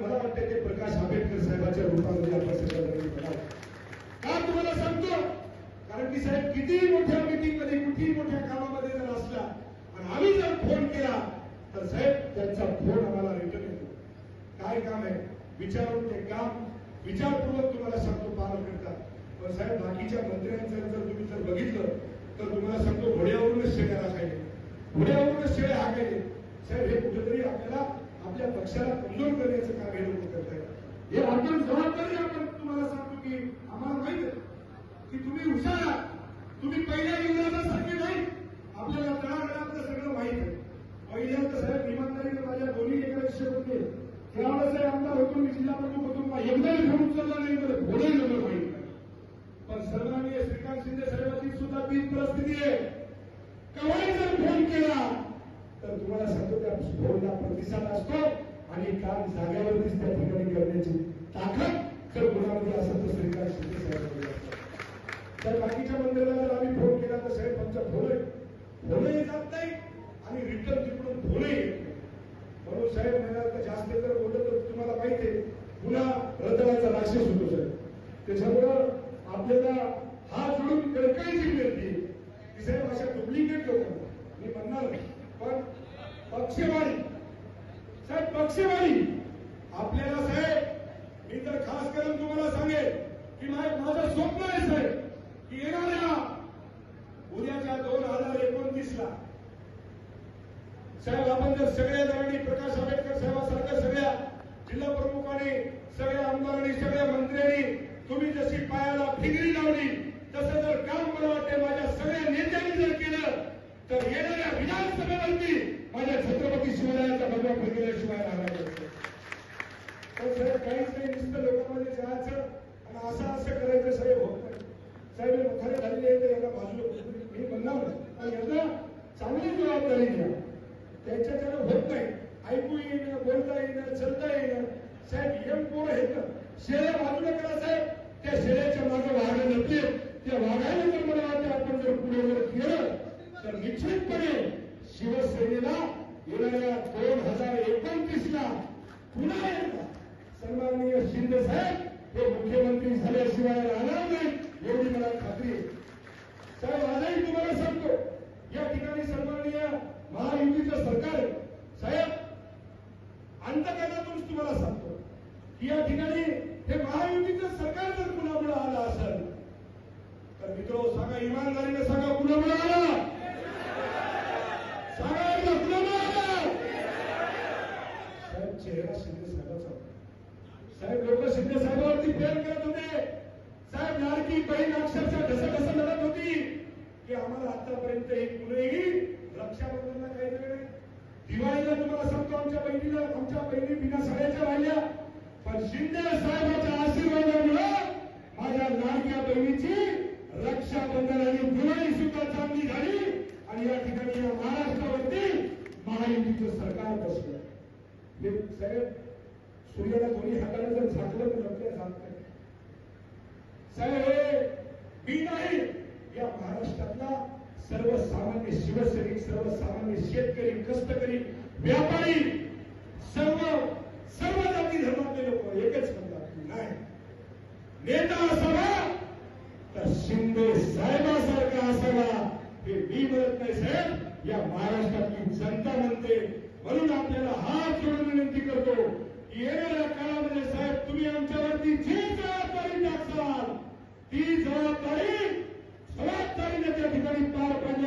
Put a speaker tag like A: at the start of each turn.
A: मला वाटतं ते प्रकाश आंबेडकर साहेबांच्या रूपामध्ये आपण सगळं बघावं. का तुम्हाला सांगतो, कारण की साहेब किती मोठ्या मीटिंग मध्ये किती मोठ्या कामामध्ये जर असला आणि आम्ही जर फोन केला तर साहेब त्यांचा फोन आम्हाला रिटर्न येतो. काय काम आहे विचारून ते काम विचारपूर्वक तुम्हाला सांगतो पार करतात. पण साहेब बाकीच्या मंत्र्यांचं जर तुम्ही जर बघितलं तर तुम्हाला सांगतो घोड्यावरूनच शेळ्या राखायचे, घोड्यावरूनच शेळ्या हाकायचे. साहेब हे कुठेतरी आपल्याला आपल्या पक्षाला कमजोर करण्याचं काम हे लोक करत आहेत. हे आपण जबाबदारी आपण तुम्हाला सांगतो की आम्हाला माहित आहे की तुम्ही हुशार आहात, तुम्ही पहिल्या युद्धासारखे नाही, आपल्याला तळागाळातलं सगळं माहित आहे. पहिल्यांदा साहेब इमानदारीने माझ्या दोन्ही एकादशी होते त्यावेळेस आमदार होतो, मी जिल्हा प्रमुख होतो, एकदाही फोन उचलला नाही तर घोडे नंबर माहित नाही. पण सन्माननीय श्रीकांत शिंदे साहेबांची सुद्धा तीच परिस्थिती आहे. केव्हाही जर फोन केला तर तुम्हाला सांगतो त्या फोनला प्रतिसाद असतो आणि काम जागेवरतीच त्या ठिकाणी करण्याची ताकद जर गुणामध्ये असेल तर श्रीकांत शिंदे साहेबांकडे असतात. तर बाकीच्या मंडळाला जर आम्ही फोन केला तर साहेब आमचा फोनही जात नाही आणि रिटर्न तिकडून फोनही येत नाही. म्हणून साहेब म्हणाल जास्त जर बोललं तर तुम्हाला माहिती आहे पुन्हा रतनाचा राक्षस होतो साहेब. त्याच्यामुळं आपल्याला हात जोडून कळकळीची विनंती की साहेब अशा डुप्लिकेट लोकांना मी म्हणणार नाही, पण पक्षवाढी साहेब पक्षवाढी आपल्याला साहेब मी तर खास करून तुम्हाला सांगेल की माझं स्वप्न आहे साहेब की येणाऱ्या उद्याच्या 2029ला साहेब आपण जर सगळ्या जणांनी प्रकाश आंबेडकर साहेबांसारख्या सगळ्या जिल्हा प्रमुखांनी सगळ्या आमदारांनी सगळ्या मंत्र्यांनी तुम्ही जशी पायाला फिगरी लावली तसं जर काम मला वाटते माझ्या सगळ्या नेत्यांनी जर केलं तर येणाऱ्या विधानसभेवरती माझ्या छत्रपती शिवरायांचा भगवा फिरल्याशिवाय राहणार नसतो. पण साहेब काहीच नाही, नुसतं लोकांमध्ये जायचं आणि असं करायचं साहेब होत नाही. साहेब मोठाले झालेले आहेत यांना बाजूला मी म्हणणार नाही, पण यांना चांगली जबाबदारी घ्या. त्यांच्याकडे होत नाही, ऐकू येईन, बोलता येईन, चलता येईन. साहेब एम पोर आहेत ना, शेळ्या बाजूला करा साहेब, त्या शेळ्याच्या मागे वाघ नसले त्या वाघाला जर मला वाटतं आपण जर पुढे जर केलं तर निश्चितपणे शिवसेनेला येणाऱ्या 2029ला पुन्हा एकदा सन्माननीय शिंदे साहेब हे मुख्यमंत्री झाल्याशिवाय राहणार नाही एवढी मला खात्री आहे. साहेब आजही तुम्हाला सांगतो या ठिकाणी सन्माननीय महायुतीचं सरकार आहे साहेब. अंतकरणातून तुम्हाला सांगतो की या ठिकाणी हे महायुतीचं सरकार जर कुणामुळे आलं असेल तर मित्र सांगा, इमानदारीने सांगा कुणामुळे आलं, सांगा एकदा कुणामुळे आलं. साहेब चेहरा शिंदे साहेबांचा साहेब, लोक शिंदे साहेबांवरती प्रेम करत होते साहेब. लाडकी बहीण अक्षरशः ढसढस लढत होती की आम्हाला आतापर्यंत एक मुलगी रक्षाबंधनला काही वेळ दिवाळीला तुम्हाला सांगतो आमच्या बहिणी बिना साड्याच्या राहिल्या, पण शिंदे साहेबांच्या आशीर्वादामुळे माझ्या लाडक्या बहिणीची रक्षाबंधन आणि दिवाळी सुद्धा चांगली झाली आणि या ठिकाणी या महाराष्ट्रावरती महायुतीचं सरकार बसलं. हे साहेब सूर्याला दोन्ही हाताने जर झाकलं तर आपल्या जात नाही साहेब. हे मी नाही, या महाराष्ट्रातला सर्वसामान्य शिवसैनिक, सर्वसामान्य शेतकरी, कष्टकरी, व्यापारी, सर्व जाती धर्मातले लोक एकच म्हणतात नाही, नेता असावा तर शिंदे साहेबांसारखा असावा. हे मी म्हणत नाही साहेब, या महाराष्ट्रातली जनता म्हणते. म्हणून आपल्याला हात जोडून विनंती करतो की येणाऱ्या काळामध्ये साहेब तुम्ही आमच्यावरती जी जबाबदारी टाकसाल ती जबाबदारीने त्या ठिकाणी पार पाडण्याची